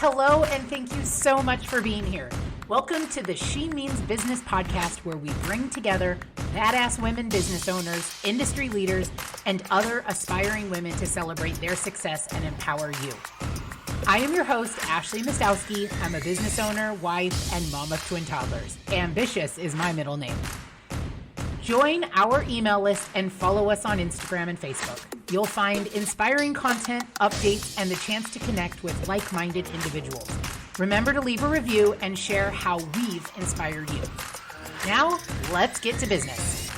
Hello, and thank you so much for being here. Welcome to the She Means Business podcast, where we bring together badass women business owners, industry leaders, and other aspiring women to celebrate their success and empower you. I am your host, Ashley Mistowski. I'm a business owner, wife, and mom of twin toddlers. Ambitious is my middle name. Join our email list and follow us on Instagram and Facebook. You'll find inspiring content, updates, and the chance to connect with like-minded individuals. Remember to leave a review and share how we've inspired you. Now, let's get to business.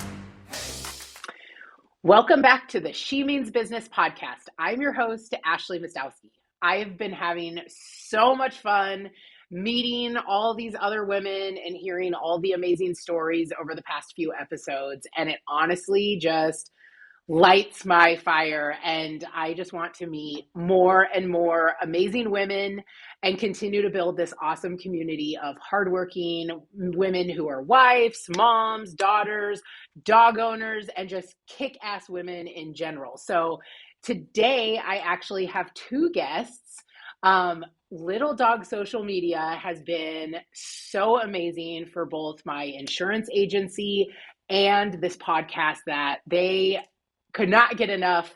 Welcome back to the She Means Business podcast. I'm your host, Ashley Mistowski. I have been having so much fun meeting all these other women and hearing all the amazing stories over the past few episodes. And it honestly just lights my fire. And I just want to meet more and more amazing women and continue to build this awesome community of hardworking women who are wives, moms, daughters, dog owners, and just kick-ass women in general. So today I actually have two guests. Little Dog Social Media has been so amazing for both my insurance agency and this podcast that they could not get enough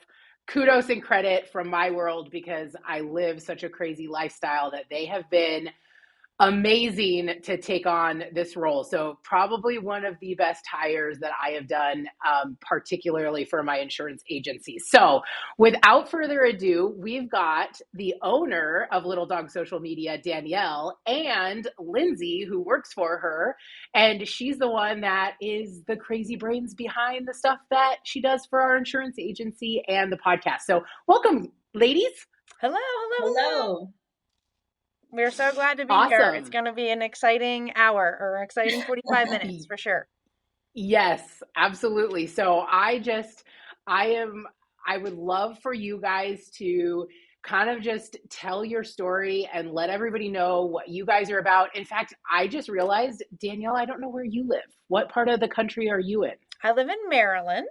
kudos and credit from my world, because I live such a crazy lifestyle that they have been amazing to take on this role. So probably one of the best hires that I have done, particularly for my insurance agency. So without further ado, we've got the owner of Little Dog Social Media, Danielle, and Lindsey, who works for her. And she's the one that is the crazy brains behind the stuff that she does for our insurance agency and the podcast. So welcome, ladies. Hello. We're so glad to be Awesome. here. It's going to be an exciting hour or an exciting 45 minutes for sure. Yes, absolutely. So I would love for you guys to kind of just tell your story and let everybody know what you guys are about. In fact, I just realized, Danielle, I don't know where you live. What part of the country are you in? I live in Maryland.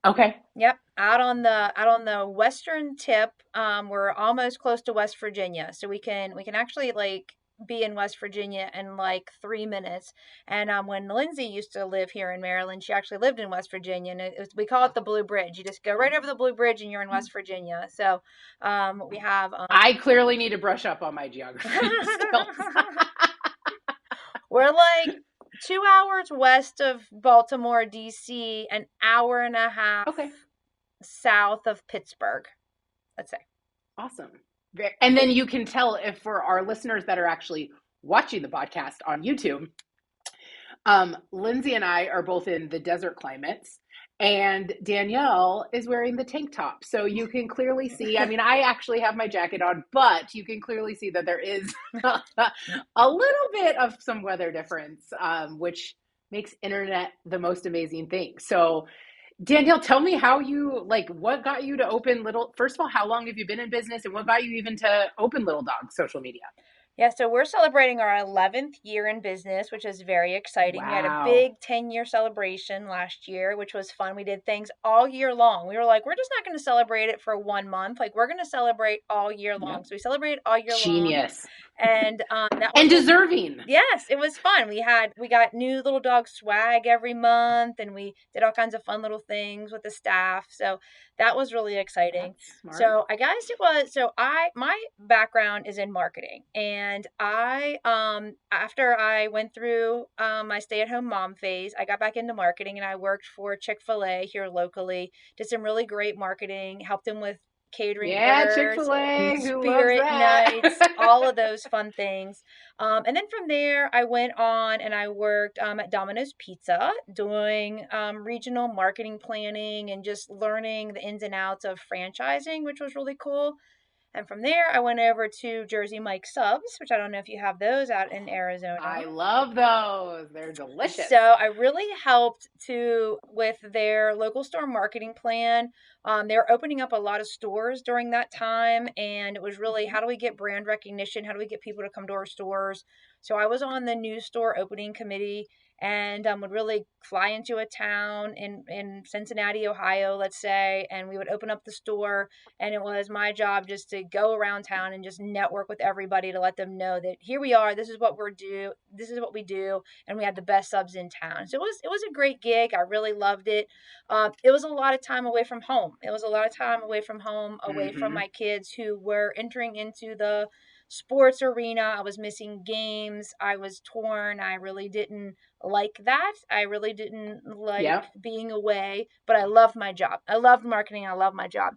Okay. Yep, out on the western tip. We're almost close to West Virginia, so we can actually like be in West Virginia in like 3 minutes. And when Lindsey used to live here in Maryland, she actually lived in West Virginia, and we call it the Blue Bridge. You just go right over the Blue Bridge and you're in West Virginia. So we have. I clearly need to brush up on my geography skills. We're like 2 hours west of Baltimore, D.C., an hour and a half south of Pittsburgh, let's say. Awesome. And then you can tell, if for our listeners that are actually watching the podcast on YouTube, Lindsey and I are both in the desert climates, and Danielle is wearing the tank top. So you can clearly see, I mean, I actually have my jacket on, but you can clearly see that there is a little bit of some weather difference, which makes internet the most amazing thing. So Danielle, tell me what got you to open first of all, how long have you been in business, and what got you even to open Little Dog Social Media? Yeah, so we're celebrating our 11th year in business, which is very exciting. Wow. We had a big 10-year celebration last year, which was fun. We did things all year long. We were like, we're just not going to celebrate it for 1 month. Like, we're going to celebrate all year long. Yep. So we celebrated all year long. Genius. And that was deserving. Yes, it was fun. We got new Little Dog swag every month, and we did all kinds of fun little things with the staff. So that was really exciting. So I guess it was. So my background is in marketing, and I after I went through my stay-at-home mom phase, I got back into marketing, and I worked for Chick-fil-A here locally. Did some really great marketing, helped them with catering orders, Chick-fil-A, spirit nights, all of those fun things. And then from there, I went on and I worked at Domino's Pizza doing regional marketing planning and just learning the ins and outs of franchising, which was really cool. And from there, I went over to Jersey Mike's Subs, which I don't know if you have those out in Arizona. I love those. They're delicious. So I really helped with their local store marketing plan. They were opening up a lot of stores during that time, and it was really, how do we get brand recognition? How do we get people to come to our stores? So I was on the new store opening committee, and would really fly into a town in Cincinnati, Ohio, let's say, and we would open up the store, and it was my job just to go around town and just network with everybody to let them know that here we are, this is what this is what we do, and we had the best subs in town. So it was a great gig. I really loved it. It was a lot of time away from home. It was a lot of time away from home, away from my kids who were entering into the sports arena. I was missing games. I was torn. I really didn't like that. I really didn't like being away, but I loved my job. I loved marketing. I loved my job.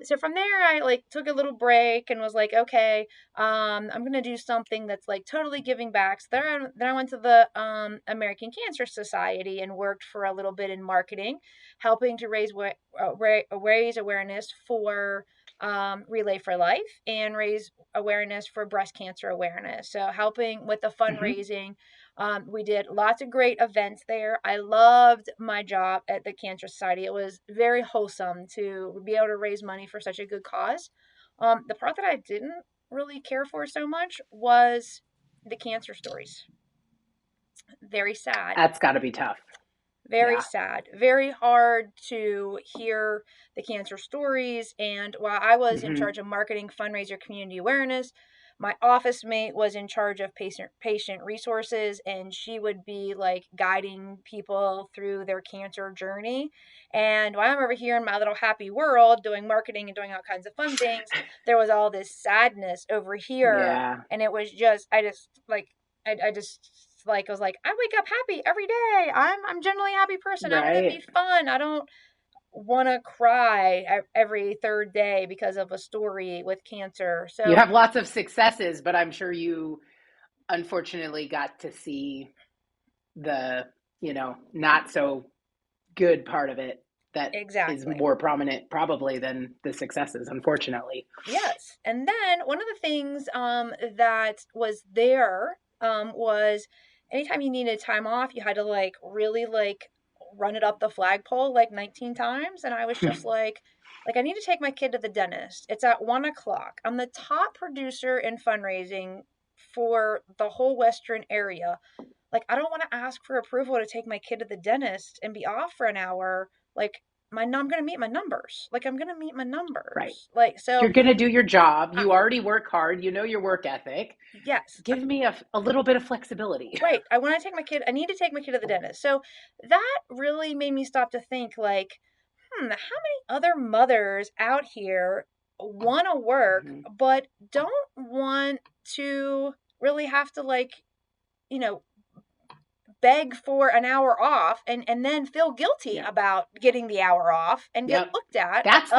So from there, I like took a little break and was like, okay, I'm gonna do something that's like totally giving back. So then I went to the American Cancer Society and worked for a little bit in marketing, helping to raise awareness for Relay for Life and raise awareness for breast cancer awareness. So helping with the fundraising. We did lots of great events there. I loved my job at the Cancer Society. It was very wholesome to be able to raise money for such a good cause. The part that I didn't really care for so much was the cancer stories. Very sad. That's got to be tough. Very sad. Very hard to hear the cancer stories. And while I was in charge of marketing, fundraiser, community awareness, my office mate was in charge of patient resources, and she would be like guiding people through their cancer journey. And while I'm over here in my little happy world doing marketing and doing all kinds of fun things, there was all this sadness over here. Yeah. And it was just, I just was like, I wake up happy every day. I'm generally a happy person. Right. I want to be fun. I don't want to cry every third day because of a story with cancer. So you have lots of successes, but I'm sure you unfortunately got to see the, not so good part of it that is more prominent probably than the successes, unfortunately. Yes. And then one of the things that was there was anytime you needed time off, you had to like really like run it up the flagpole like 19 times. And I was just like, I need to take my kid to the dentist. It's at 1:00. I'm the top producer in fundraising for the whole Western area. Like, I don't want to ask for approval to take my kid to the dentist and be off for an hour. Like, I'm going to meet my numbers. Like, I'm going to meet my numbers. Right. Like, so you're going to do your job. You already work hard. You know your work ethic. Yes. Give me a little bit of flexibility. Right. I need to take my kid to the dentist. So that really made me stop to think like, how many other mothers out here want to work, but don't want to really have to like, beg for an hour off and then feel guilty about getting the hour off and get looked at. That's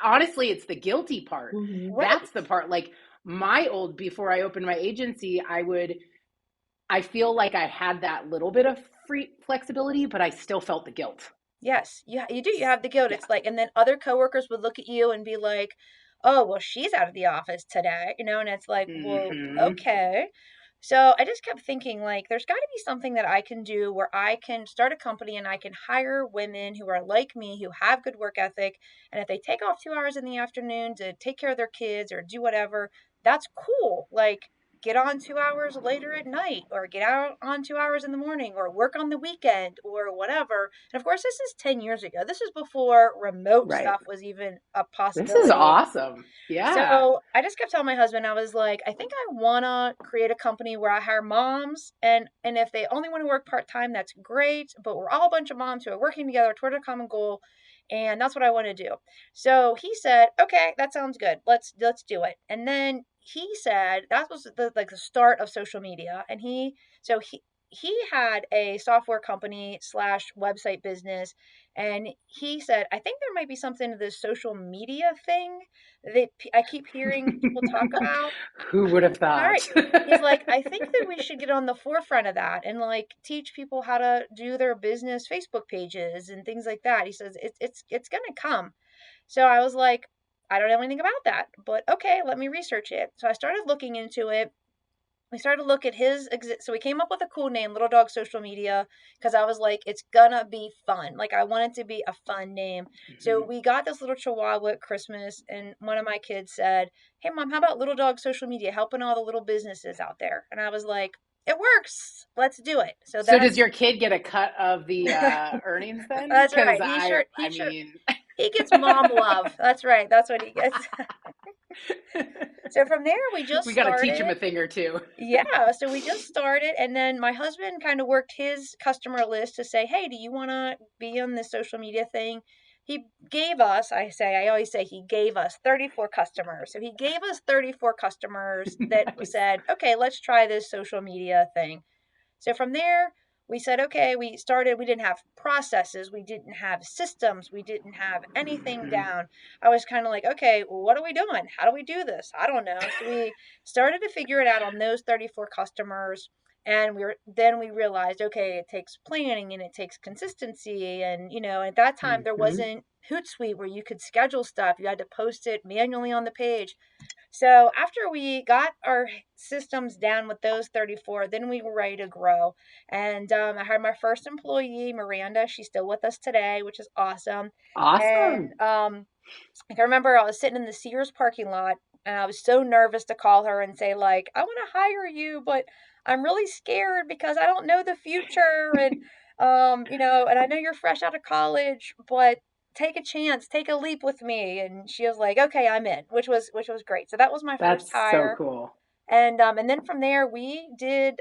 honestly, it's the guilty part. Right. That's the part. Like before I opened my agency, I feel like I had that little bit of free flexibility, but I still felt the guilt. Yes, you do. You have the guilt. Yeah. It's like, and then other coworkers would look at you and be like, oh, well, she's out of the office today, and it's like, well, okay. So I just kept thinking, like, there's got to be something that I can do where I can start a company and I can hire women who are like me, who have good work ethic. And if they take off 2 hours in the afternoon to take care of their kids or do whatever, that's cool. Like, get on 2 hours later at night or get out on 2 hours in the morning or work on the weekend or whatever. And of course, this is 10 years ago. This is before remote stuff was even a possibility. This is awesome. Yeah. So I just kept telling my husband, I was like, I think I want to create a company where I hire moms. And if they only want to work part-time, that's great. But we're all a bunch of moms who are working together toward a common goal. And that's what I want to do. So he said, okay, that sounds good. Let's do it. And then he said that was the start of social media. And he had a software company / website business. And he said, I think there might be something to this social media thing that I keep hearing people talk about. Who would have thought? All right. He's like, I think that we should get on the forefront of that and like teach people how to do their business Facebook pages and things like that. He says, it's going to come. So I was like, I don't know anything about that, but okay, let me research it. So I started looking into it. We started to look at so we came up with a cool name, Little Dog Social Media, because I was like, it's gonna be fun. Like, I want it to be a fun name. So we got this little chihuahua at Christmas, and one of my kids said, hey, Mom, how about Little Dog Social Media, helping all the little businesses out there? And I was like, it works. Let's do it. So So does that's your kid get a cut of the earnings then? that's Because right. I mean, He gets mom love. That's right. That's what he gets. So from there, we just we got to teach him started. a thing or two. Yeah, so we just started, and then my husband kind of worked his customer list to say, "Hey, do you want to be on this social media thing?" He gave us, I always say he gave us 34 customers. So he gave us 34 customers that Nice. said, "Okay, let's try this social media thing." So from there, we said, okay, we didn't have processes, we didn't have systems, we didn't have anything down. I was kind of like, okay, well, what are we doing? How do we do this? I don't know. So we started to figure it out on those 34 customers. And we realized, okay, it takes planning and it takes consistency. And, at that time, there Mm-hmm. wasn't Hootsuite where you could schedule stuff. You had to post it manually on the page. So after we got our systems down with those 34, then we were ready to grow. And I had my first employee, Miranda. She's still with us today, which is awesome. And Awesome. I can remember I was sitting in the Sears parking lot and I was so nervous to call her and say, like, I want to hire you, but I'm really scared because I don't know the future. And, and I know you're fresh out of college, but take a chance, take a leap with me. And she was like, okay, I'm in, which was great. So that was my first That's so hire. cool. And then from there we did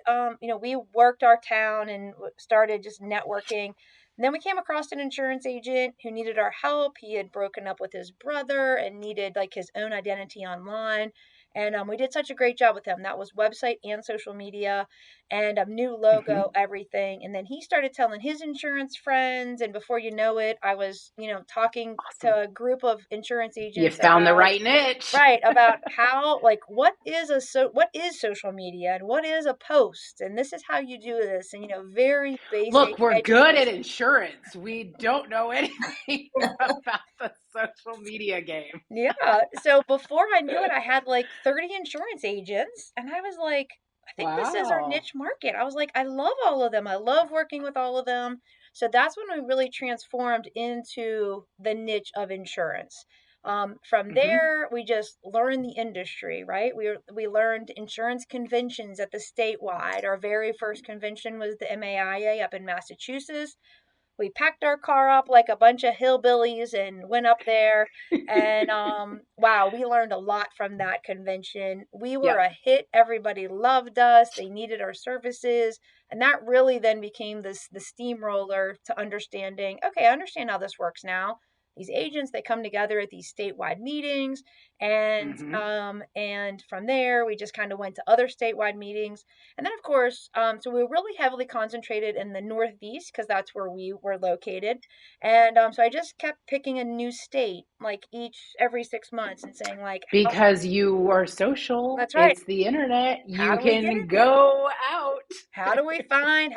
we worked our town and started just networking. And then we came across an insurance agent who needed our help. He had broken up with his brother and needed like his own identity online. And we did such a great job with him. That was website and social media and a new Mm-hmm. logo, everything. And then he started telling his insurance friends. And before you know it, I was, talking to Awesome. a group of insurance You agents found the about right niche. right, about how like what is social media and what is a post and this is how you do this and very Look, basic we're good at education. insurance. We don't know anything about the social media game. Yeah. So before I knew it, I had like 30 insurance agents and I was like, I think this is our Wow. niche market. I was like, I love all of them. I love working with all of them. So that's when we really transformed into the niche of insurance. From Mm-hmm. there, we just learned the industry, right? We learned insurance conventions at the statewide. Our very first convention was the MAIA up in Massachusetts. We packed our car up like a bunch of hillbillies and went up there. And wow, we learned a lot from that convention. We were Yep. a hit. Everybody loved us. They needed our services. And that really then became the steamroller to understanding, okay, I understand how this works now. These agents, they come together at these statewide meetings, Mm-hmm. and from there we just kind of went to other statewide meetings. And then, of course, so we were really heavily concentrated in the Northeast because that's where we were located. And so I just kept picking a new state, like every 6 months, and saying, like, Because you are social, that's right. it's the internet. How You do we get can in there? go out. How do we find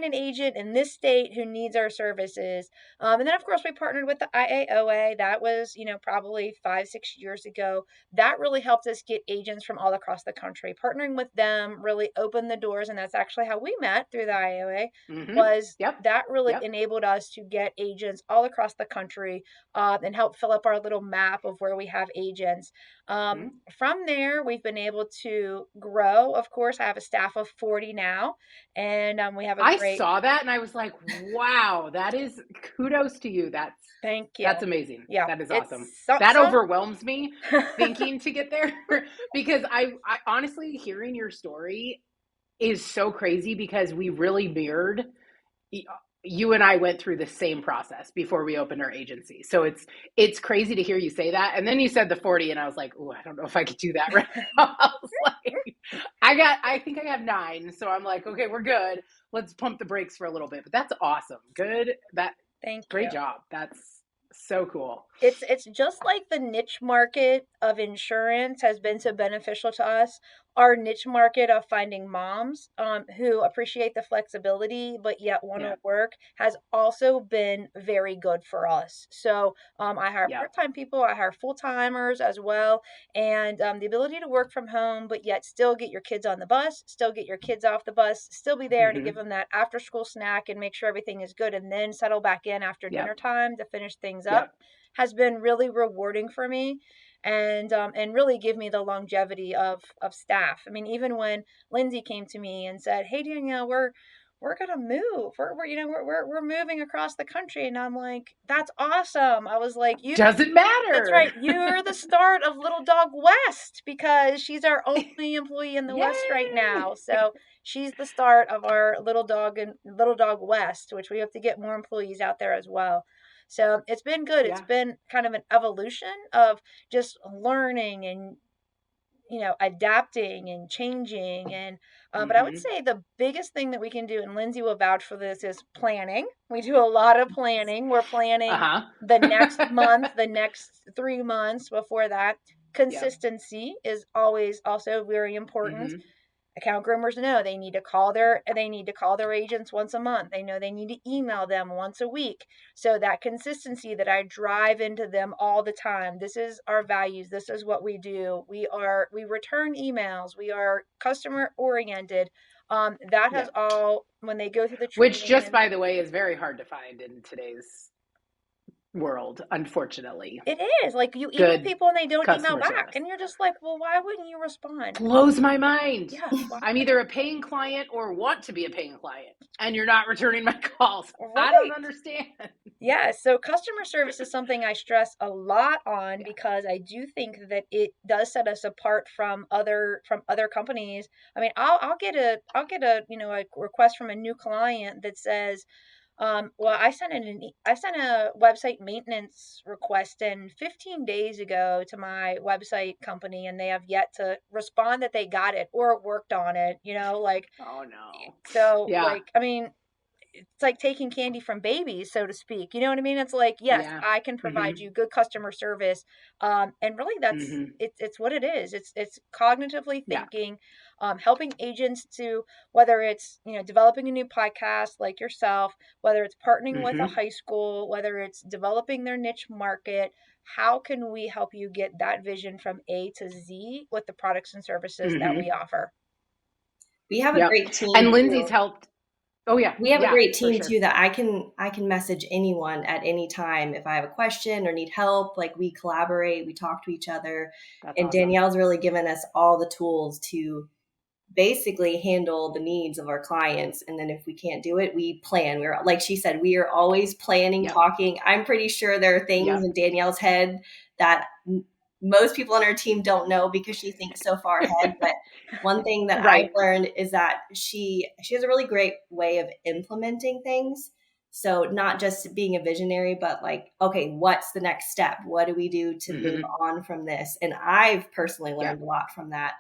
an agent in this state who needs our services? And then of course we partnered with the IAOA. That was probably 5-6 years ago. That really helped us get agents from all across the country. Partnering with them really opened the doors, and that's actually how we met through the IAOA. Mm-hmm. Was Yep. that really Yep. enabled us to get agents all across the country, and help fill up our little map of where we have agents. Mm-hmm. From there, we've been able to grow. Of course, I have a staff of 40 now, and we have a I great. saw that and I was like, wow, that is kudos to you. Thank you. That's amazing. Yeah, That is it's awesome. That some. overwhelms me thinking to get there because I honestly hearing your story is so crazy because we really mirrored you and I went through the same process before we opened our agency. So it's crazy to hear you say that. And then you said the 40 and I was like, "Oh, I don't know if I could do that right now." I was like, I think I have 9. So I'm like, "Okay, we're good. Let's pump the brakes for a little bit." But that's awesome. Good. Thank you. Great job. That's so cool. It's just like the niche market of insurance has been so beneficial to us. Our niche market of finding moms who appreciate the flexibility but yet want to Yeah. work has also been very good for us. So I hire Yeah. part-time people, I hire full-timers as well, and the ability to work from home but yet still get your kids on the bus, still get your kids off the bus, still be there to give Mhm. them that after-school snack and make sure everything is good, and then settle back in after dinner Yep. time to finish things up Yep. has been really rewarding for me. and really give me the longevity of staff. I mean, even when Lindsey came to me and said, "Hey Danielle, we're gonna move. We're moving across the country," and I'm like, "That's awesome." I was like, "You doesn't That's matter." right. You're the start of Little Dog West because she's our only employee in the West right now. So she's the start of our Little Dog West, which we have to get more employees out there as well. So it's been good. It's been kind of an evolution of just learning and adapting and changing. And but I would say the biggest thing that we can do, and Lindsey will vouch for this, is planning. We do a lot of planning. We're planning the next month, the next 3 months before that. Consistency is always also very important. Account groomers know they need to call their agents once a month. They know they need to email them once a week. So that consistency that I drive into them all the time. This is our values. This is what we do. We return emails. We are customer oriented. That has all, when they go through the training, which just by the way is very hard to find in today's world, unfortunately. It is. Like, you email people and they don't email back service. And you're just like, well, why wouldn't you respond? Blows my mind. Yeah, I'm either a paying client or want to be a paying client, and you're not returning my calls. Right. I don't understand. Yeah, so customer service is something I stress a lot on because I do think that it does set us apart from other companies. I mean, I'll get a a request from a new client that says, well, I sent a website maintenance request in 15 days ago to my website company, and they have yet to respond that they got it or worked on it, like, oh no. So like, I mean, it's like taking candy from babies, so to speak. You know what I mean? It's like, yes, I can provide you good customer service. And really that's, it's what it is. It's cognitively thinking, helping agents to, whether it's, developing a new podcast like yourself, whether it's partnering with a high school, whether it's developing their niche market, how can we help you get that vision from A to Z with the products and services that we offer? We have a great team. And Lindsey's helped. Oh yeah. We have a great team too that I can message anyone at any time if I have a question or need help. Like, we collaborate, we talk to each other. That's and awesome. Danielle's really given us all the tools to basically handle the needs of our clients. And then if we can't do it, we plan. We're, like she said, we are always planning, talking. I'm pretty sure there are things in Danielle's head that most people on our team don't know because she thinks so far ahead. But one thing that I've learned is that she has a really great way of implementing things. So not just being a visionary, but like, okay, what's the next step? What do we do to move on from this? And I've personally learned a lot from that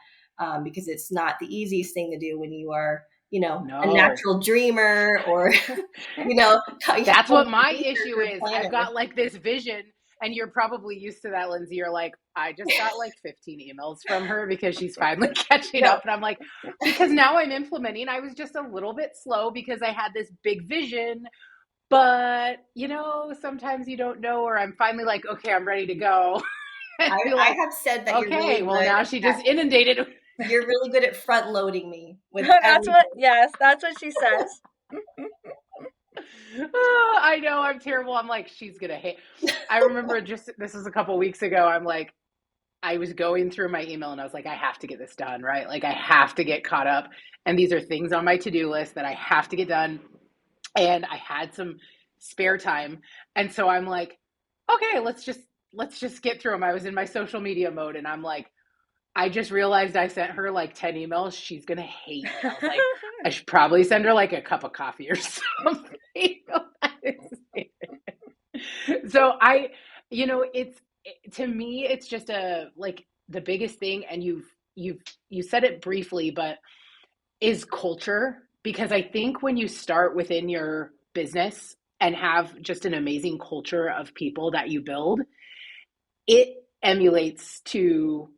because it's not the easiest thing to do when you are, a natural dreamer or, That's what my issue is. I've got like this vision. And you're probably used to that, Lindsey. You're like, I just got like 15 emails from her because she's finally catching up. And I'm like, because now I'm implementing. I was just a little bit slow because I had this big vision. But, sometimes you don't know, or I'm finally like, okay, I'm ready to go. I have said that you're really well, now she just inundated. You're really good at front loading me. That's what she says. Oh, I know, I'm terrible. I'm like, she's gonna hate. I remember this was a couple weeks ago. I'm like, I was going through my email and I was like, I have to get this done, right? Like, I have to get caught up. And these are things on my to-do list that I have to get done. And I had some spare time. And so I'm like, okay, let's just get through them. I was in my social media mode and I'm like, I just realized I sent her like 10 emails. She's going to hate me. I was like, I should probably send her like a cup of coffee or something. So to me, it's just the biggest thing. And you said it briefly, but is culture. Because I think when you start within your business and have just an amazing culture of people that you build, it emulates to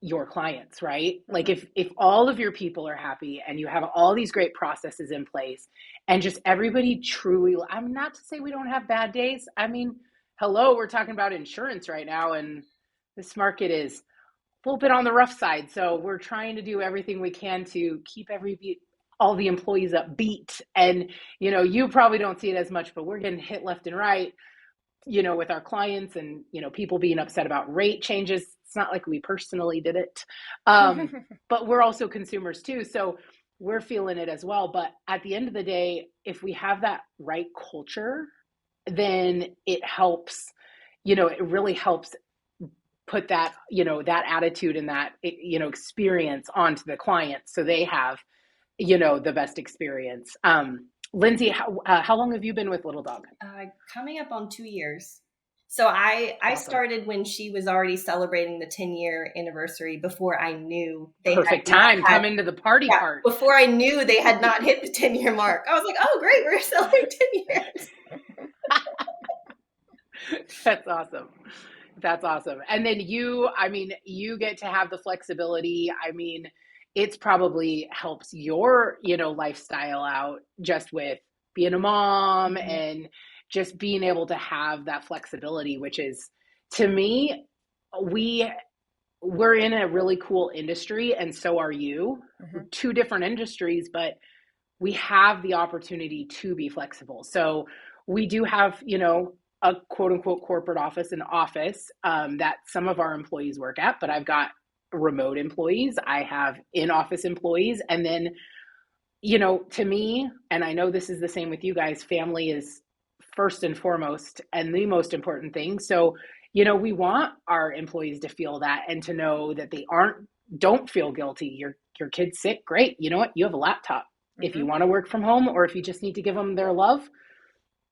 your clients, right? Like if all of your people are happy and you have all these great processes in place and just everybody truly, I'm not to say we don't have bad days. I mean, hello, we're talking about insurance right now and this market is a little bit on the rough side. So we're trying to do everything we can to keep all the employees upbeat. And, you probably don't see it as much, but we're getting hit left and right. with our clients and, people being upset about rate changes. It's not like we personally did it. But we're also consumers too. So we're feeling it as well. But at the end of the day, if we have that right culture, then it helps, it really helps put that, that attitude and that, experience onto the client. So they have, the best experience. Lindsey, how long have you been with Little Dog? Coming up on 2 years. So I started when she was already celebrating the 10-year anniversary before I knew they perfect time. Come into the party part. Before I knew they had not hit the 10-year mark. I was like, oh, great, we're celebrating 10 years. That's awesome. That's awesome. And then you get to have the flexibility. It's probably helps your, lifestyle out just with being a mom and just being able to have that flexibility, which is, to me, we're in a really cool industry, and so are you. Two different industries, but we have the opportunity to be flexible. So we do have, a quote unquote corporate office, an office that some of our employees work at, but I've got remote employees. I have in-office employees. And then, to me, and I know this is the same with you guys, family is first and foremost and the most important thing. So, we want our employees to feel that and to know that they don't feel guilty. Your kid's sick. Great. You know what? You have a laptop. If you want to work from home, or if you just need to give them their love,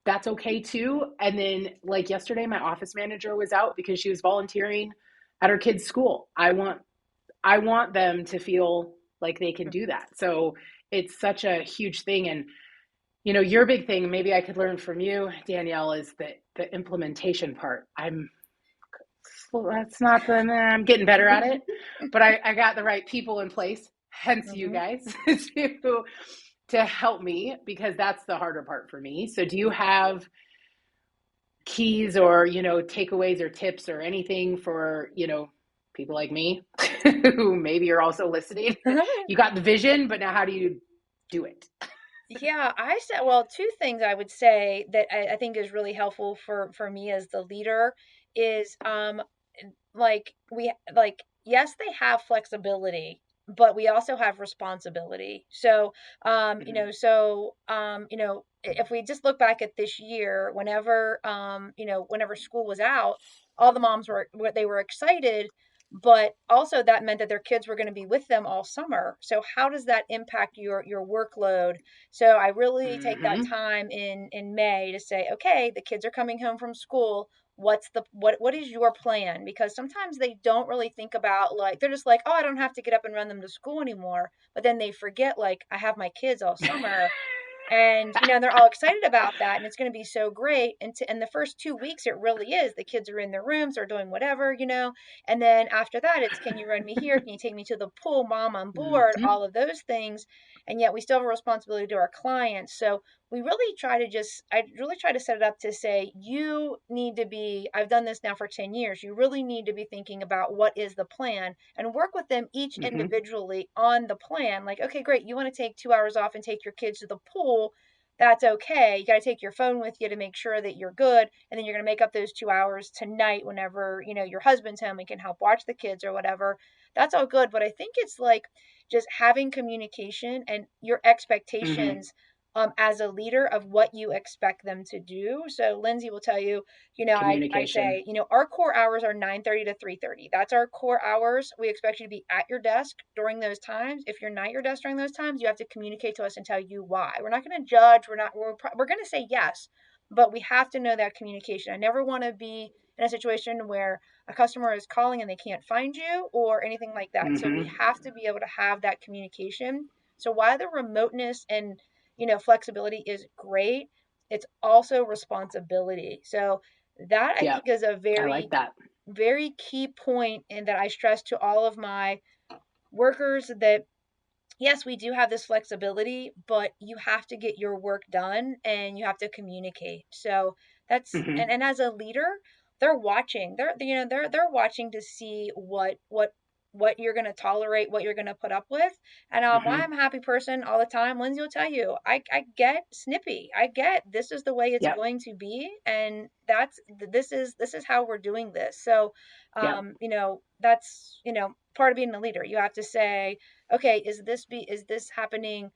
that's okay too. And then, like yesterday, my office manager was out because she was volunteering at her kid's school. I want them to feel like they can do that. So it's such a huge thing. And, your big thing, maybe I could learn from you, Danielle, is the implementation part. I'm getting better at it, but I got the right people in place, hence you guys, to help me, because that's the harder part for me. So do you have keys or, takeaways or tips or anything for, people like me who maybe are also listening? You got the vision, but now how do you do it? Yeah, two things I would say that I think is really helpful for me as the leader is, yes, they have flexibility, but we also have responsibility. So, if we just look back at this year, whenever school was out, all the moms they were excited, but also that meant that their kids were going to be with them all summer. So how does that impact your workload? So I really take that time in May to say, okay, the kids are coming home from school. What is your plan? Because sometimes they don't really think about, like, they're just like, oh, I don't have to get up and run them to school anymore. But then they forget, like, I have my kids all summer. And, they're all excited about that, and it's going to be so great. And in the first 2 weeks, it really is. The kids are in their rooms, they're doing whatever, and then after that, it's, can you run me here? Can you take me to the pool? Mom on board, all of those things. And yet we still have a responsibility to our clients. So I really try to set it up to say, I've done this now for 10 years. You really need to be thinking about what is the plan, and work with them each individually on the plan. Like, okay, great. You want to take 2 hours off and take your kids to the pool. That's okay. You got to take your phone with you to make sure that you're good. And then you're going to make up those 2 hours tonight whenever, your husband's home and can help watch the kids or whatever. That's all good. But I think it's like just having communication and your expectations as a leader of what you expect them to do. So Lindsey will tell you, I say, our core hours are 9:30 to 3:30. That's our core hours. We expect you to be at your desk during those times. If you're not at your desk during those times, you have to communicate to us and tell you why. We're not going to judge. We're going to say yes, but we have to know that communication. I never want to be in a situation where a customer is calling and they can't find you or anything like that. So we have to be able to have that communication. So while the remoteness and flexibility is great, it's also responsibility. So that I think is a very key point, and that I stress to all of my workers, that yes, we do have this flexibility, but you have to get your work done and you have to communicate. So that's and as a leader, they're watching. They're watching to see what what you're going to tolerate, what you're going to put up with. And why I'm a happy person all the time, Lindsey will tell you, I get snippy. I get this is the way it's going to be, and this is how we're doing this. So, you know, that's, you know, part of being a leader. You have to say, okay, is this happening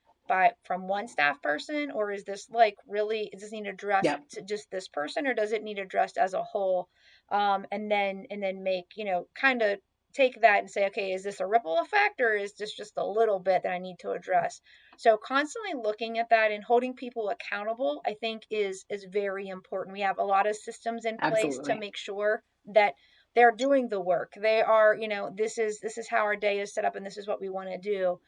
from one staff person, or is this like really, does this need addressed to just this person, or does it need addressed as a whole? And then make, you know, kind of take that and say, okay, is this a ripple effect, or is this just a little bit that I need to address? So constantly looking at that and holding people accountable, I think is very important. We have a lot of systems in place to make sure that they're doing the work. They are, you know, this is how our day is set up, and this is what we want to do.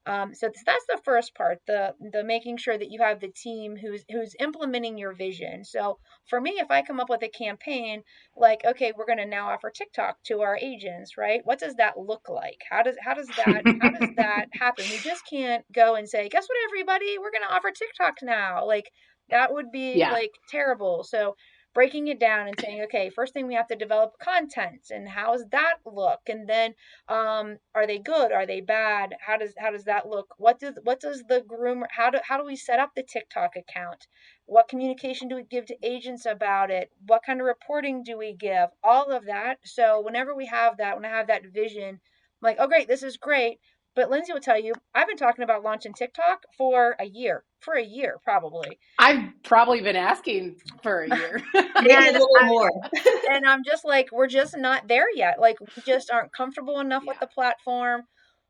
So that's the first part, the making sure that you have the team who's implementing your vision. So for me, if I come up with a campaign like, okay, we're going to now offer TikTok to our agents, right? What does that look like? How does that happen? We just can't go and say, guess what, everybody, we're going to offer TikTok now. Like, that would be like terrible. So breaking it down and saying, okay, first thing, we have to develop content, and how does that look? And then, are they good? Are they bad? How does that look? What does the groomer, how do we set up the TikTok account? What communication do we give to agents about it? What kind of reporting do we give? All of that. So whenever we have that, when I have that vision, I'm like, oh, great, this is great. But Lindsey will tell you, I've been talking about launching TikTok for a year probably. I've probably been asking for a year. Maybe a little more. And I'm just like, we're just not there yet. Like, we just aren't comfortable enough with the platform.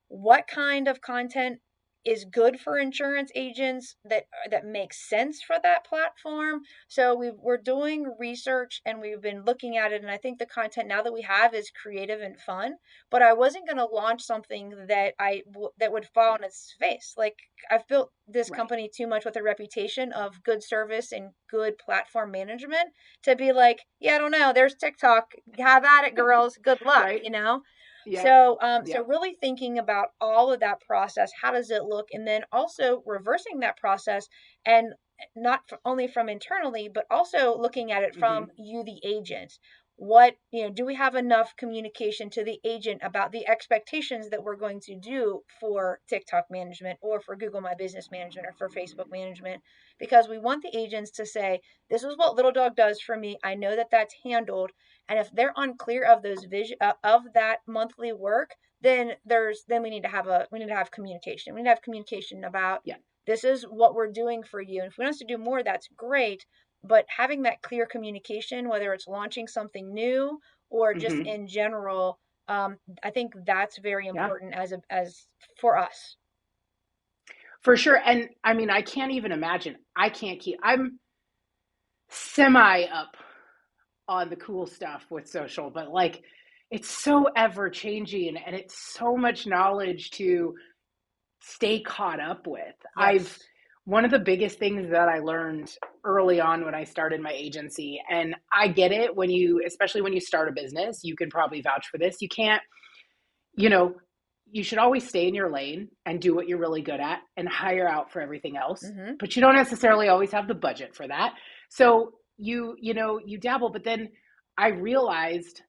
What kind of content is good for insurance agents that makes sense for that platform? So we're doing research, and we've been looking at it, and I think the content now that we have is creative and fun. But I wasn't going to launch something that that would fall on its face. Like, I've built this company too much with a reputation of good service and good platform management to be like, yeah, I don't know, there's TikTok, have at it, girls, good luck, you know. So really thinking about all of that process, how does it look? And then also reversing that process, and not only from internally, but also looking at it from you, the agent. What, you know, do we have enough communication to the agent about the expectations that we're going to do for TikTok management, or for Google My Business management, or for Facebook management? Because we want the agents to say, this is what Little Dog does for me. I know that that's handled. And if they're unclear of those vision of that monthly work, then we need to have communication. We need to have communication about, this is what we're doing for you. And if we want us to do more, that's great. But having that clear communication, whether it's launching something new or just in general, I think that's very important as for us. For sure. And I mean, I can't even imagine. I'm semi up on the cool stuff with social, but like, it's so ever changing, and it's so much knowledge to stay caught up with. One of the biggest things that I learned early on when I started my agency, and I get it, especially when you start a business, you can probably vouch for this. You can't, you know, you should always stay in your lane and do what you're really good at and hire out for everything else. But you don't necessarily always have the budget for that. So you dabble. But then I realized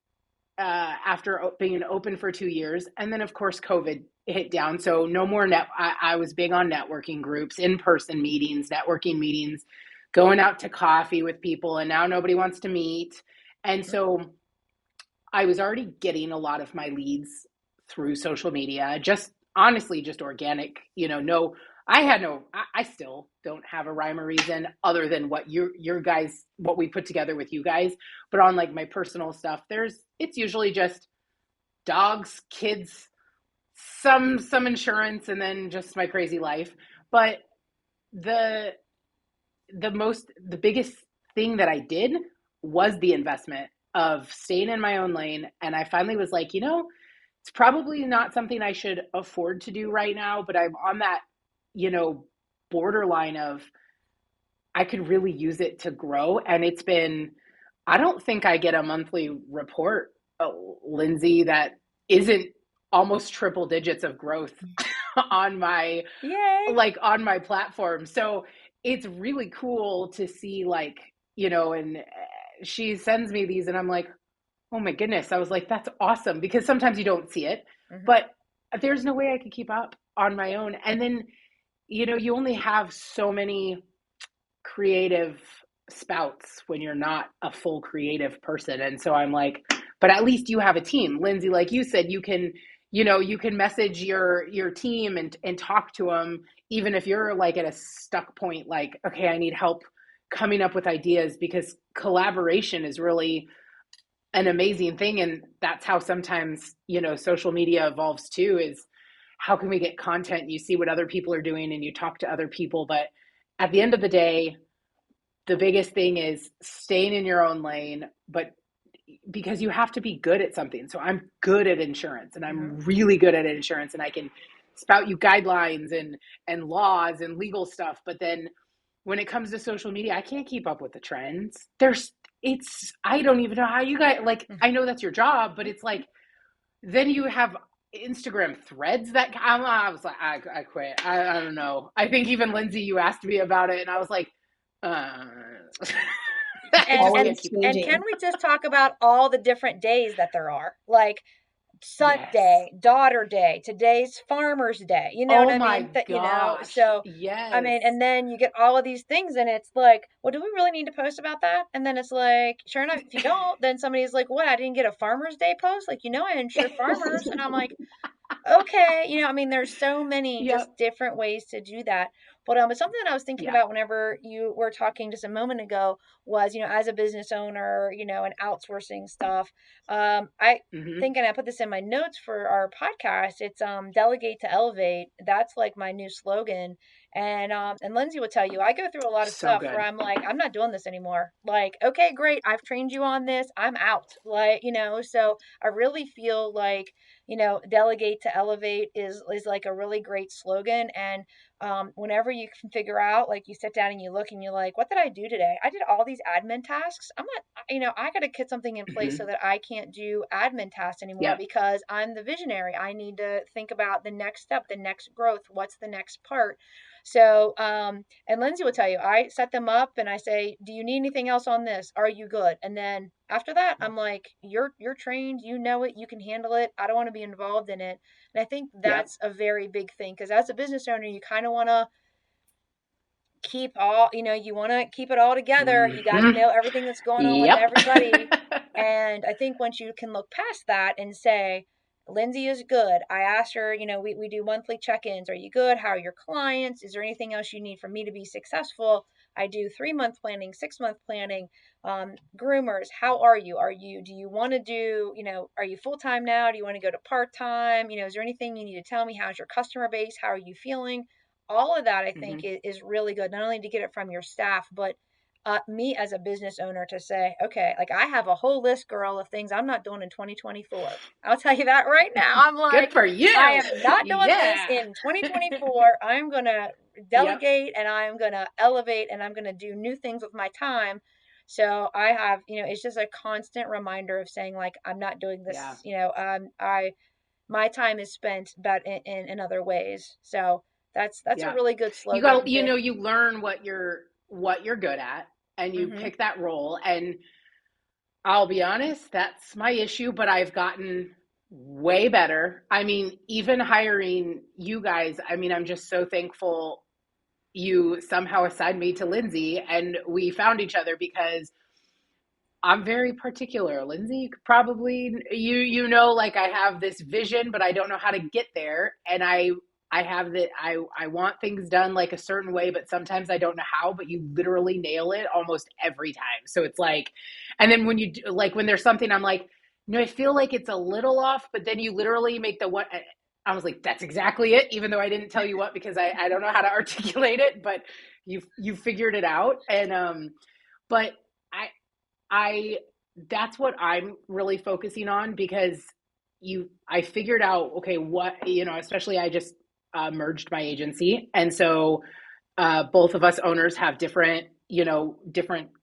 after being open for 2 years, and then of course COVID hit down. So no more I was big on networking groups, in-person meetings, networking meetings, going out to coffee with people, and now nobody wants to meet. And so I was already getting a lot of my leads through social media, just honestly, just organic, I still don't have a rhyme or reason other than what your guys, what we put together with you guys. But on like my personal stuff, it's usually just dogs, kids, some insurance, and then just my crazy life. But the biggest thing that I did was the investment of staying in my own lane. And I finally was like, it's probably not something I should afford to do right now, but I'm on that, borderline of I could really use it to grow. And I don't think I get a monthly report, Lindsey, that isn't almost triple digits of growth on my, on my platform. So it's really cool to see and she sends me these and I'm like, oh my goodness. I was like, that's awesome, because sometimes you don't see it, but there's no way I could keep up on my own. And then, you only have so many creative spouts when you're not a full creative person. And so I'm like, but at least you have a team. Lindsey, like you said, you can message your team and talk to them, even if you're like at a stuck point, like, okay, I need help coming up with ideas, because collaboration is really an amazing thing. And that's how sometimes, social media evolves too, is how can we get content? You see what other people are doing and you talk to other people. But at the end of the day, the biggest thing is staying in your own lane, but because you have to be good at something. So I'm good at insurance, and I'm really good at insurance, and I can spout you guidelines and laws and legal stuff. But then when it comes to social media, I can't keep up with the trends. I don't even know how you guys, like, I know that's your job, but it's like, then you have Instagram threads that I was like, I quit. I don't know. I think even Lindsey, you asked me about it, and I was like, and can we just talk about all the different days that there are? Like Son Day, Daughter Day, today's Farmer's Day. You know what I mean? So yes. I mean, and then you get all of these things, and it's like, well, do we really need to post about that? And then it's like, sure enough, if you don't, then somebody's like, what? I didn't get a Farmer's Day post? Like, I insure farmers, and I'm like, okay, I mean, there's so many just different ways to do that. But something that I was thinking about whenever you were talking just a moment ago was, as a business owner, and outsourcing stuff. I think, and I put this in my notes for our podcast, it's Delegate to Elevate. That's like my new slogan. And Lindsey will tell you, I go through a lot of stuff where I'm like, I'm not doing this anymore. Like, okay, great, I've trained you on this, I'm out. Like, so I really feel like, Delegate to Elevate is like a really great slogan. And whenever you can figure out, like, you sit down and you look and you're like, what did I do today? I did all these admin tasks. I'm not, I got to get something in place so that I can't do admin tasks anymore because I'm the visionary. I need to think about the next step, the next growth. What's the next part? So, and Lindsey will tell you, I set them up and I say, do you need anything else on this? Are you good? And then after that, I'm like, you're trained, you know it, you can handle it. I don't want to be involved in it. And I think that's a very big thing, because as a business owner, you kind of want to keep you want to keep it all together. You got to know everything that's going on with everybody. And I think once you can look past that and say, Lindsey is good. I asked her, we do monthly check-ins. Are you good? How are your clients? Is there anything else you need for me to be successful? I do 3-month planning, 6-month planning, groomers. How are you? Do you want to do, are you full-time now? Do you want to go to part-time? Is there anything you need to tell me? How's your customer base? How are you feeling? All of that, I think, is really good. Not only to get it from your staff, but me as a business owner to say, okay, like, I have a whole list, girl, of things I'm not doing in 2024. I'll tell you that right now. I'm like, good for you. I am not doing this in 2024. I'm going to delegate and I'm going to elevate and I'm going to do new things with my time. So I have, it's just a constant reminder of saying, like, I'm not doing this, my time is spent but in other ways. So that's a really good slogan. You learn what you're good at, and you pick that role. And I'll be honest, that's my issue, but I've gotten way better. I mean, even hiring you guys, I mean, I'm just so thankful you somehow assigned me to Lindsey and we found each other, because I'm very particular. Lindsey, probably, like, I have this vision, but I don't know how to get there. And I have that. I want things done like a certain way, but sometimes I don't know how, but you literally nail it almost every time. So it's like, and then when you do, like, when there's something, I'm like, I feel like it's a little off, but then you literally make the what. I was like, that's exactly it. Even though I didn't tell you what, because I don't know how to articulate it, but you figured it out. And, but I that's what I'm really focusing on, because I figured out, okay, what, especially I just merged my agency. And so both of us owners have different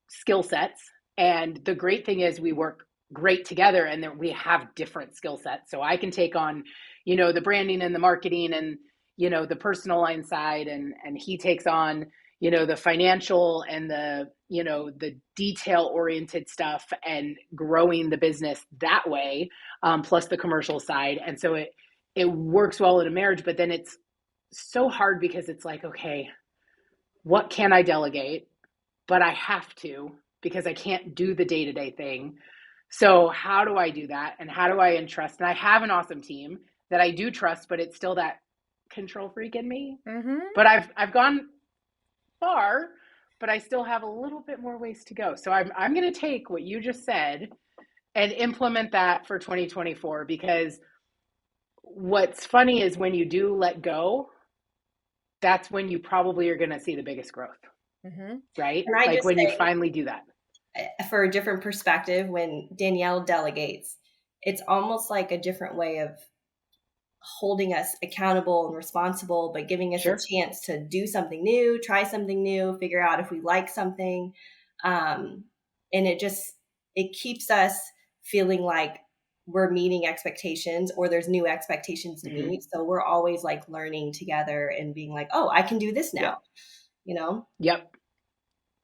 skill sets. And the great thing is we work great together, and then we have different skill sets. So I can take on, the branding and the marketing and, the personal line side, and he takes on, the financial and the detail oriented stuff and growing the business that way, plus the commercial side. And so it works well in a marriage, but then it's so hard because it's like, okay, what can I delegate? But I have to because I can't do the day-to-day thing. So how do I do that? And how do I entrust? And I have an awesome team that I do trust, but it's still that control freak in me. Mm-hmm. But I've gone far, but I still have a little bit more ways to go. So I'm going to take what you just said and implement that for 2024, because what's funny is when you do let go, that's when you probably are going to see the biggest growth. Mm-hmm. Right? Like when you finally do that. For a different perspective, when Danielle delegates, it's almost like a different way of holding us accountable and responsible, but giving us a chance to do something new, try something new, figure out if we like something. And it keeps us feeling like we're meeting expectations, or there's new expectations to meet. So we're always like learning together and being like, oh, I can do this now, you know? Yep.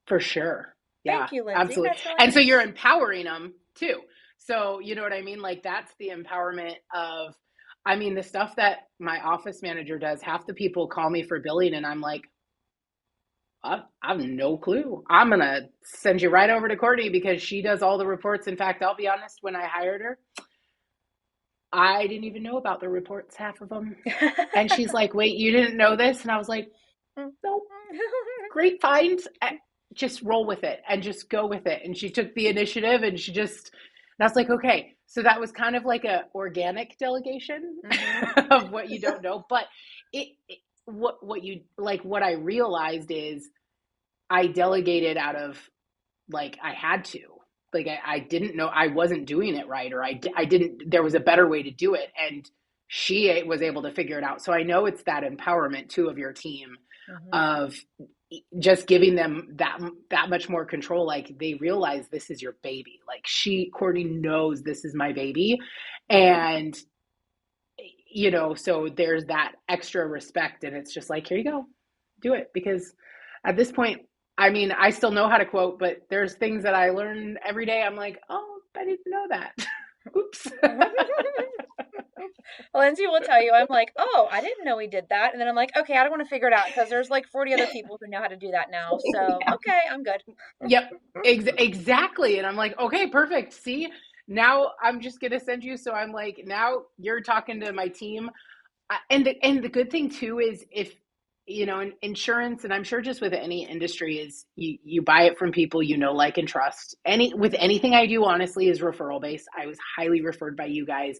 For sure. Yeah, thank you, Lindsey. Absolutely. Really and nice. So you're empowering them too. So you know what I mean? Like that's the empowerment of, I mean, the stuff that my office manager does, half the people call me for billing and I'm like, I have no clue. I'm going to send you right over to Courtney because she does all the reports. In fact, I'll be honest, when I hired her, I didn't even know about the reports, half of them. And she's like, wait, you didn't know this? And I was like, nope. Great find. Just roll with it and just go with it. And she took the initiative and and I was like, okay. So that was kind of like a organic delegation of what you don't know. But what I realized is I delegated out of like, I had to, like, I didn't know I wasn't doing it right, or I didn't, there was a better way to do it. And she was able to figure it out. So I know it's that empowerment too of your team of just giving them that much more control. Like they realize this is your baby. Like Courtney knows this is my baby. And, you know, so there's that extra respect and it's just like, here you go, do it. Because at this point, I mean, I still know how to quote, but there's things that I learn every day. I'm like, oh, I didn't know that. Oops. Lindsey will tell you, I'm like, oh, I didn't know we did that. And then I'm like, okay, I don't want to figure it out because there's like 40 other people who know how to do that now. So, okay, I'm good. Yep, exactly. And I'm like, okay, perfect. See, now I'm just going to send you. So I'm like, now you're talking to my team. And the good thing too is if, you know, in insurance, and I'm sure just with any industry, is you buy it from people you know, like, and trust. With anything I do, honestly, is referral based. I was highly referred by you guys,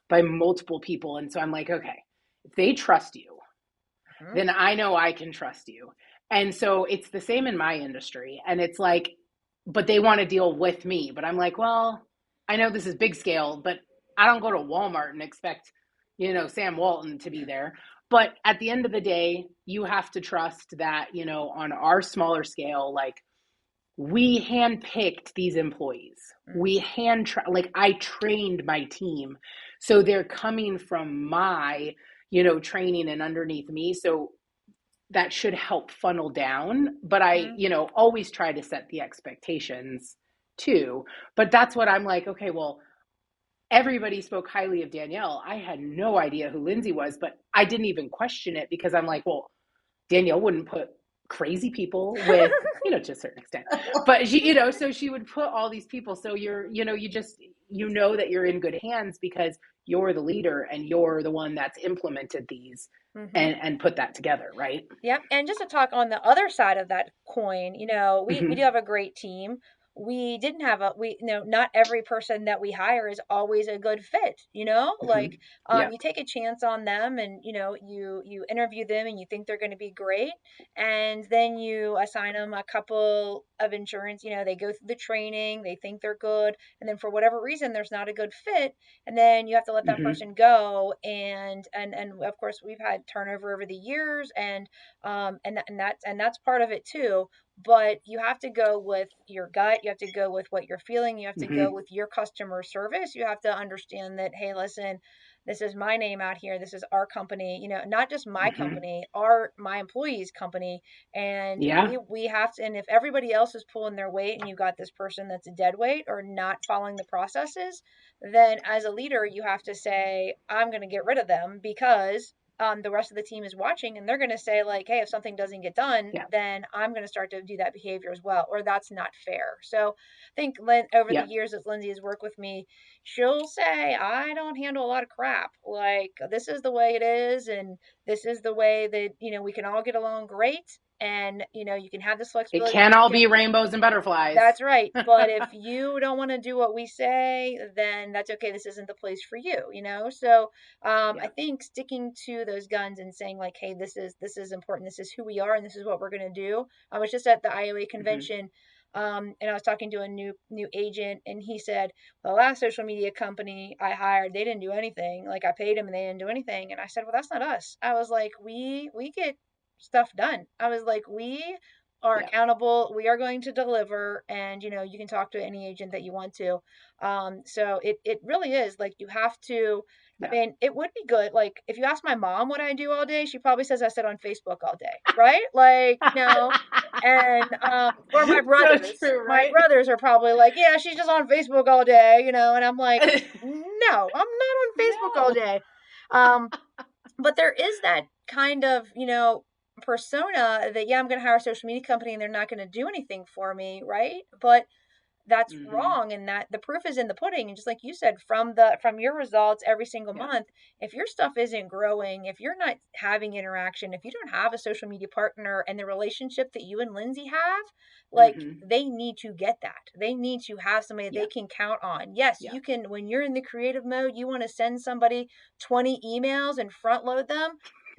by multiple people. And so I'm like, okay, if they trust you, then I know I can trust you. And so it's the same in my industry. And it's like, but they want to deal with me. But I'm like, well, I know this is big scale, but I don't go to Walmart and expect, you know, Sam Walton to be there. But at the end of the day, you have to trust that, you know, on our smaller scale, like we handpicked these employees. We I trained my team. So they're coming from my, you know, training and underneath me. So that should help funnel down. But I, you know, always try to set the expectations too. But that's what I'm like, okay, well, everybody spoke highly of Danielle. I had no idea who Lindsey was, but I didn't even question it because I'm like, well, Danielle wouldn't put crazy people with, you know, to a certain extent, but she, you know, so she would put all these people. So you're, you know, you know that you're in good hands because you're the leader and you're the one that's implemented these and put that together. Right. Yep. And just to talk on the other side of that coin, you know, we do have a great team. We didn't have not every person that we hire is always a good fit, you know, like, you take a chance on them and, you know, you interview them and you think they're going to be great. And then you assign them a couple of insurance, you know, they go through the training, they think they're good. And then for whatever reason, there's not a good fit. And then you have to let that person go. And of course we've had turnover over the years and that's part of it too. But you have to go with your gut. You have to go with what you're feeling. You have to go with your customer service. You have to understand that, hey, listen, this is my name out here. This is our company, you know, not just my Mm-hmm. company, my employees' company. And Yeah. we have to, and if everybody else is pulling their weight and you got this person that's a dead weight or not following the processes, then as a leader, you have to say, I'm going to get rid of them because the rest of the team is watching and they're going to say like, hey, if something doesn't get done, Yeah. then I'm going to start to do that behavior as well, or that's not fair. So I think over the Yeah. years that Lindsey has worked with me, she'll say, I don't handle a lot of crap. Like, this is the way it is. And this is the way that, you know, we can all get along great. And, you know, you can have this It flexibility can't to all be change. rainbows and butterflies. That's right. But if you don't want to do what we say, then that's okay. This isn't the place for you, you know? So I think sticking to those guns and saying like, hey, this is important. This is who we are and this is what we're going to do. I was just at the IOA convention. And I was talking to a new agent and he said, the last social media company I hired, they didn't do anything. Like I paid them and they didn't do anything. And I said, well, that's not us. I was like, we get stuff done. I was like, we are accountable. We are going to deliver, and you know, you can talk to any agent that you want to. So it really is like you have to. I mean, it would be good. Like if you ask my mom what I do all day, she probably says I sit on Facebook all day, right? Like, you know, and or my brothers. So true, My right? brothers are probably like, yeah, she's just on Facebook all day, you know, and I'm like, no, I'm not on Facebook all day. But there is that kind of, you know, persona that, yeah, I'm going to hire a social media company and they're not going to do anything for me, right? But that's wrong, and that the proof is in the pudding. And just like you said, from your results every single month, if your stuff isn't growing, if you're not having interaction, if you don't have a social media partner and the relationship that you and Lindsey have, like they need to get that. They need to have somebody they can count on. Yes, you can, when you're in the creative mode, you want to send somebody 20 emails and front load them,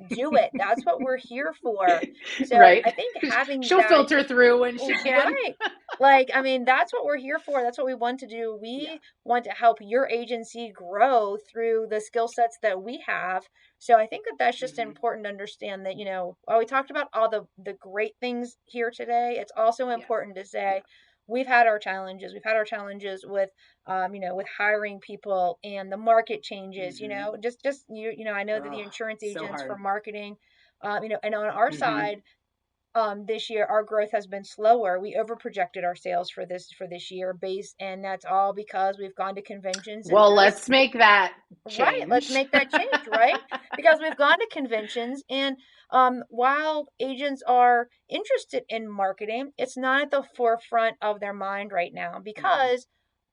do it. That's what we're here for. So Right. I think having She'll that, filter through when she can. right. Like, I mean, that's what we're here for. That's what we want to do. We want to help your agency grow through the skill sets that we have. So I think that that's just important to understand that, you know, while we talked about all the great things here today, it's also important to say we've had our challenges. We've had our challenges with, you know, with hiring people and the market changes, you know, just you know, I know that the insurance agents for marketing, you know, and on our side, this year our growth has been slower. We over projected our sales for this year and that's all because we've gone to conventions and well, let's make that change. Right, let's make that change, right? Because we've gone to conventions and while agents are interested in marketing, it's not at the forefront of their mind right now because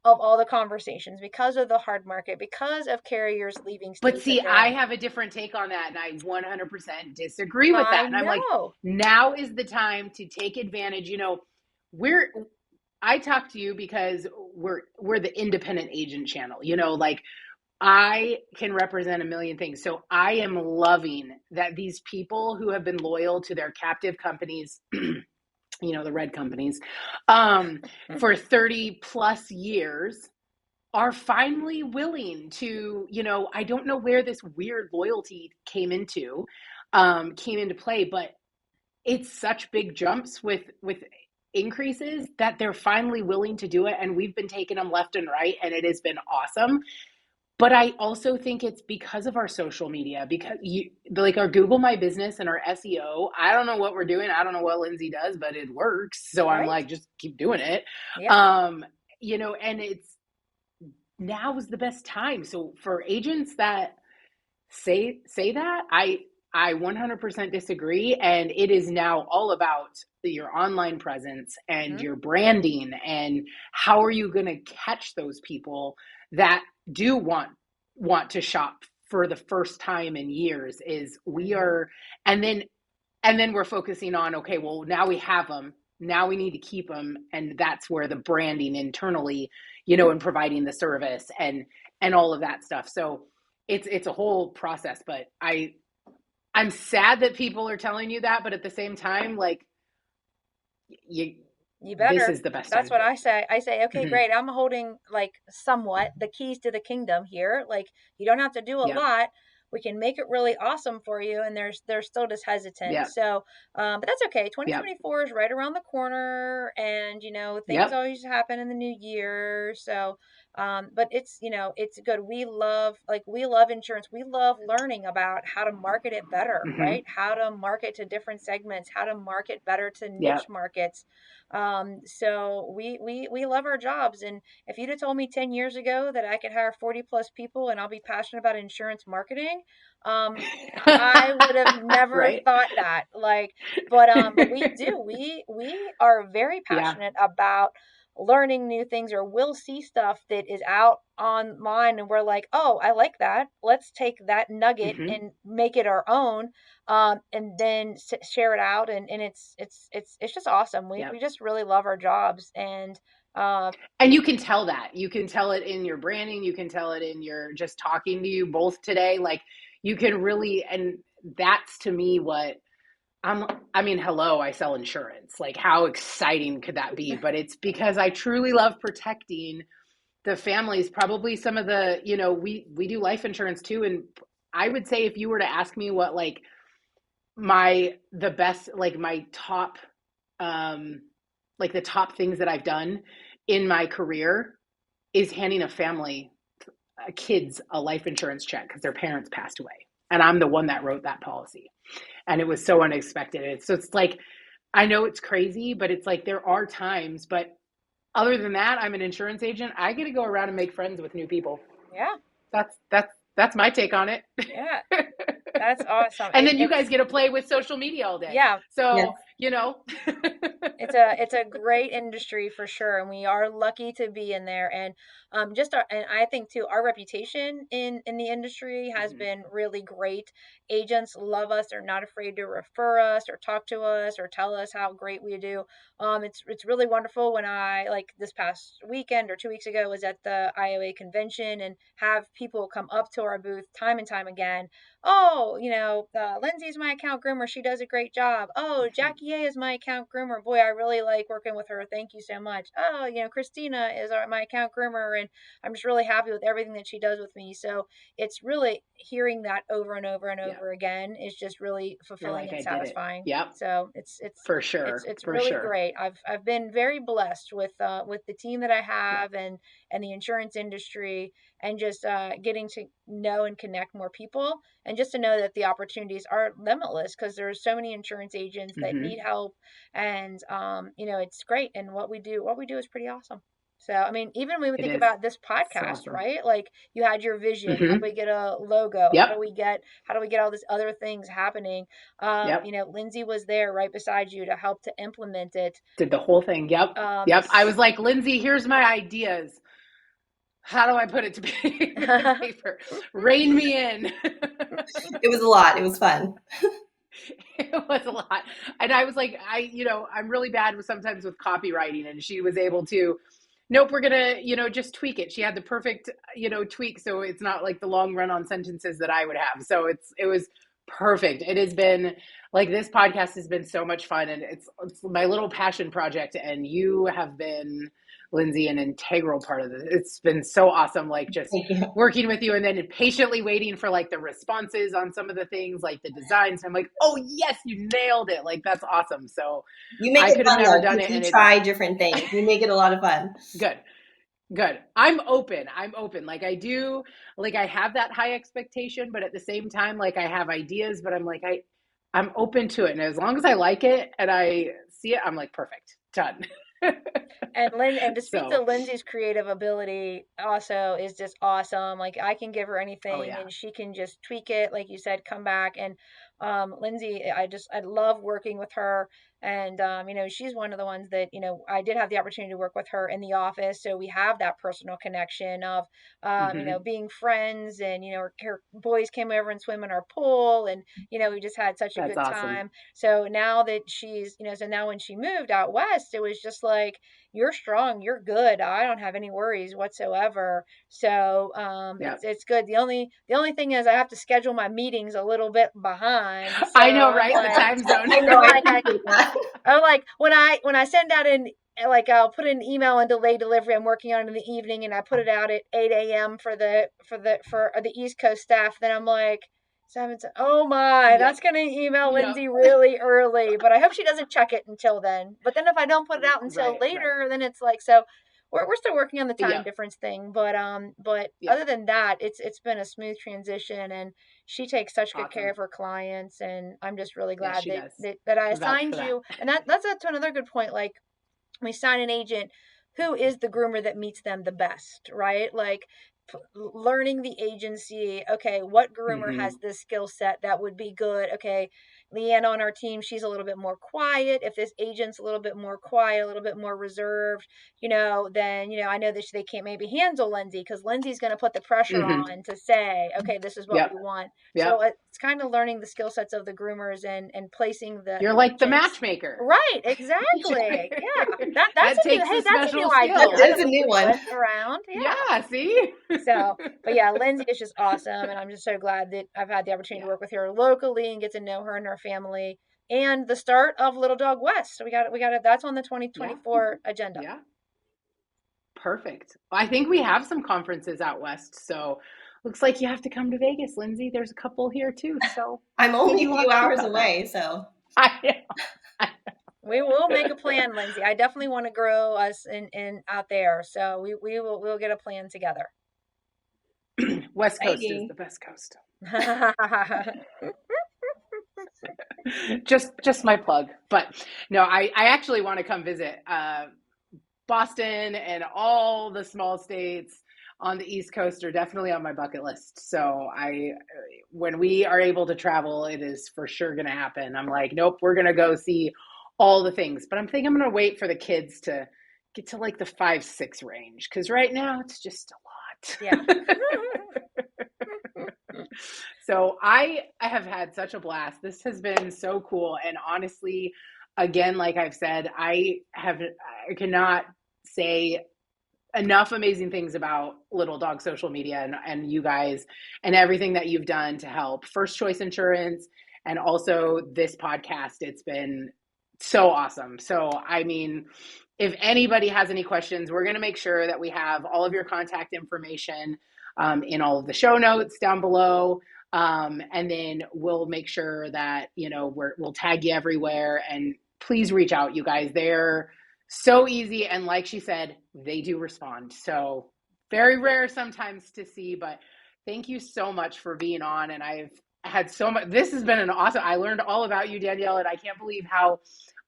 of all the conversations, because of the hard market, because of carriers leaving states. But see, I have a different take on that, and I 100% disagree with that. And I'm like, now is the time to take advantage. You know, I talk to you because we're the independent agent channel. You know, like I can represent a million things. So I am loving that these people who have been loyal to their captive companies, you know, the red companies, for 30 plus years are finally willing to, you know, I don't know where this weird loyalty came into play, but it's such big jumps with increases that they're finally willing to do it. And we've been taking them left and right, and it has been awesome. But I also think it's because of our social media, because like our Google My Business and our SEO, I don't know what we're doing. I don't know what Lindsey does, but it works. So I'm like, just keep doing it. You know, and now is the best time. So for agents that say that, I 100% disagree. And it is now all about your online presence and your branding and how are you going to catch those people that do want to shop for the first time in years. Is we are, and then we're focusing on, okay, well, now we have them. Now we need to keep them. And that's where the branding internally, you know, and providing the service and all of that stuff. So it's a whole process, but I'm sad that people are telling you that, but at the same time, like you better. This is the best. That's what I say. I say, okay, great. I'm holding like somewhat the keys to the kingdom here. Like you don't have to do a lot. We can make it really awesome for you. And they're still just hesitant. So, but that's okay. 2024 is right around the corner and, you know, things always happen in the new year. So, But it's, it's good. We love insurance. We love learning about how to market it better, right? How to market to different segments, how to market better to niche markets. So we love our jobs. And if you'd have told me 10 years ago that I could hire 40 plus people and I'll be passionate about insurance marketing, I would have never thought that. But we do. We are very passionate about learning new things, or we'll see stuff that is out online and we're like, oh, I like that. Let's take that nugget and make it our own, and then share it out. And it's just awesome. We just really love our jobs. And you can tell that. You can tell it in your branding. You can tell it in your just talking to you both today. Like you can really, and that's to me what hello, I sell insurance. Like how exciting could that be? But it's because I truly love protecting the families. Probably some of the, we do life insurance too. And I would say if you were to ask me what like my top, like the top things that I've done in my career is handing kids a life insurance check because their parents passed away. And I'm the one that wrote that policy. And it was so unexpected. So it's like, I know it's crazy, but it's like there are times, but other than that, I'm an insurance agent. I get to go around and make friends with new people. Yeah. That's my take on it. Yeah. That's awesome. And then you guys get to play with social media all day. Yeah. So, it's a great industry for sure. And we are lucky to be in there. And and I think too, our reputation in the industry has been really great. Agents love us. They're not afraid to refer us or talk to us or tell us how great we do. It's really wonderful when I, like this past weekend or 2 weeks ago, was at the IOA convention and have people come up to our booth time and time again. Oh, Lindsey's my account groomer. She does a great job. Oh, Jackie A is my account groomer. Boy, I really like working with her. Thank you so much. Oh, Christina is my account groomer, and I'm just really happy with everything that she does with me. So it's really hearing that over and over and over again is just really fulfilling and satisfying. Yep. So it's for sure. It's for really sure. great. I've been very blessed with the team that I have and the insurance industry, and just getting to know and connect more people, and just to know that the opportunities are limitless because there's so many insurance agents that need help, and it's great. And what we do is pretty awesome. So, I mean, even when we think about this podcast, awesome. Right? Like you had your vision, how do we get a logo? How do we get all these other things happening? Lindsey was there right beside you to help to implement it. Did the whole thing. Yep. I was like, Lindsey, here's my ideas. How do I put it to paper? Rein me in. It was a lot. It was fun. It was a lot. And I was like, I'm really bad sometimes with copywriting, and she was able to, nope, we're going to, just tweak it. She had the perfect, tweak. So it's not like the long run on sentences that I would have. So it was perfect. It has been like, this podcast has been so much fun, and it's my little passion project. And you have been, Lindsey, an integral part of this. It's been so awesome, like just working with you, and then patiently waiting for like the responses on some of the things, like the designs. I'm like, oh yes, you nailed it. Like that's awesome. So you make it fun. Never done it. You try different things. You make it a lot of fun. Good. I'm open. Like I do, like I have that high expectation, but at the same time, like I have ideas, but I'm like, I'm open to it. And as long as I like it and I see it, I'm like, perfect, done. And to speak to Lindsey's creative ability also is just awesome. Like I can give her anything and she can just tweak it, like you said, come back. And Lindsey, I love working with her. And, she's one of the ones that, I did have the opportunity to work with her in the office. So we have that personal connection of, being friends, and, her boys came over and swim in our pool, and, we just had such a good time. So now that she's, so now when she moved out west, it was just like, you're strong, you're good. I don't have any worries whatsoever. So, it's good. The only thing is I have to schedule my meetings a little bit behind. So I know, right? The time zone. I know. I'm like, when I send out I'll put an email in delay delivery I'm working on in the evening, and I put it out at 8 a.m. for the East Coast staff. Then I'm like, oh my, that's going to email Lindsey really early, but I hope she doesn't check it until then. But then if I don't put it out until later, then it's like, so we're still working on the time difference thing, but other than that, it's been a smooth transition, and she takes such good care of her clients, and I'm just really glad that I assigned you. And that's another good point. Like, we sign an agent who is the groomer that meets them the best, right? Like, learning the agency. Okay, what groomer has this skill set that would be good? Okay, Leanne on our team, she's a little bit more quiet. If this agent's a little bit more quiet, a little bit more reserved, then, I know that they can't maybe handle Lindsey, because Lindsey's going to put the pressure on to say, okay, this is what we want. So it's kind of learning the skill sets of the groomers and placing the. You're like the matchmaker. Right, exactly. Yeah. That's a new idea. That is a new one. Around. Yeah, see? So, but yeah, Lindsey is just awesome, and I'm just so glad that I've had the opportunity to work with her locally and get to know her and her family, and the start of Little Dog West. So we got it. That's on the 2024 agenda. Yeah. Perfect. I think we have some conferences out west, so looks like you have to come to Vegas, Lindsey. There's a couple here too. So I'm only a few hours away, so I know. We will make a plan, Lindsey. I definitely want to grow us in out there, so we'll get a plan together. West Coast is the best coast. just my plug. But no, I actually want to come visit Boston, and all the small states on the East Coast are definitely on my bucket list. So when we are able to travel, it is for sure going to happen. I'm like, nope, we're going to go see all the things. But I'm thinking I'm going to wait for the kids to get to like the 5-6 range, because right now it's just a lot. Yeah. So I have had such a blast. This has been so cool. And honestly, again, like I've said, I cannot say enough amazing things about Little Dog social media and you guys and everything that you've done to help First Choice Insurance and also this podcast. It's been so awesome. So, I mean, if anybody has any questions, we're going to make sure that we have all of your contact information in all of the show notes down below. And then we'll make sure that, we'll tag you everywhere, and please reach out, you guys. They're so easy. And like she said, they do respond. So very rare sometimes to see, but thank you so much for being on. And I've had so much, this has been an awesome, I learned all about you, Danielle, and I can't believe how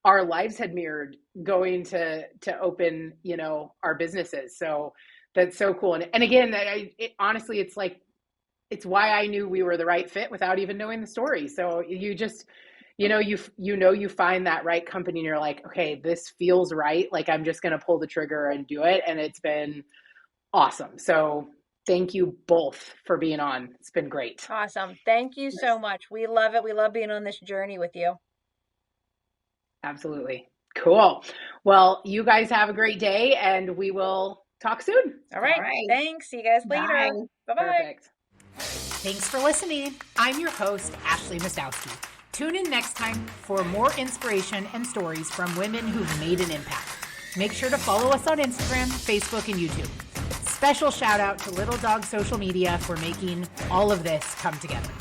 our lives had mirrored going to open, our businesses. So that's so cool. And again, honestly, it's like, it's why I knew we were the right fit without even knowing the story. So you just, you find that right company and you're like, okay, this feels right. Like, I'm just going to pull the trigger and do it. And it's been awesome. So thank you both for being on. It's been great. Awesome. Thank you so much. We love it. We love being on this journey with you. Absolutely. Cool. Well, you guys have a great day, and we will talk soon. All right. Thanks. See you guys later. Bye-bye. Perfect. Thanks for listening. I'm your host, Ashley Mostowski. Tune in next time for more inspiration and stories from women who've made an impact. Make sure to follow us on Instagram, Facebook, and YouTube. Special shout out to Little Dog Social Media for making all of this come together.